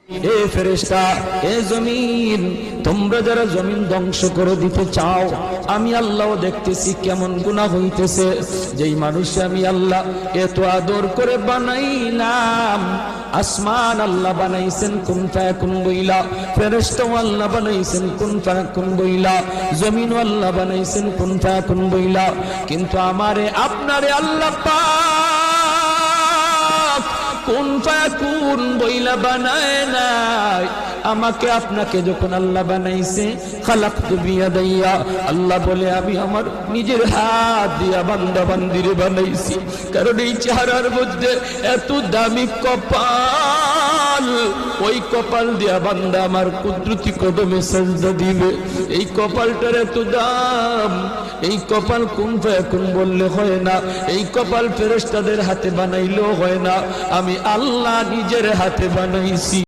এ ফেরেশতা, এ জমিন, তোমরা যারা জমিন ধ্বংস করে দিতে চাও, আমি আল্লাহ দেখতেছি কেমন গুনাহ হইতেছে। যেই মানুষ আমি আল্লাহ এত আদর করে বানাইলাম, আসমান আল্লাহ বানাইছেন কুন ফায়াকুন বইলা, ফেরেশতা আল্লাহ বানাইছেন কুন ফায়াকুন বইলা, জমিন আল্লাহ বানাইছেন কুন ফায়াকুন বইলা, কিন্তু আমারে আপনারে আল্লাহ পাক কুন ফায়াকুন বইলা বানায় নাই। আমাকে আপনাকে যখন আল্লাহ বানাইছে, খালাকতু বিয়াদাইয়া, আল্লাহ বলে আমি আমার নিজের হাত দিয়া বান্দা বান্দিরে বানাইছি। কারণ এই চেহারার মধ্যে এত দামি কপাল, ওই কপাল দিয়া বান্দা আমার কুদরতি কদমে সাজদা দিবে। এই কপালটার এত দাম। এই কপাল কুন ফায়াকুন বললে হয় না, এই কপাল ফেরেশতাদের হাতে বানাইলেও হয় না, আমি আল্লাহ নিজের হাতে বানাইছি।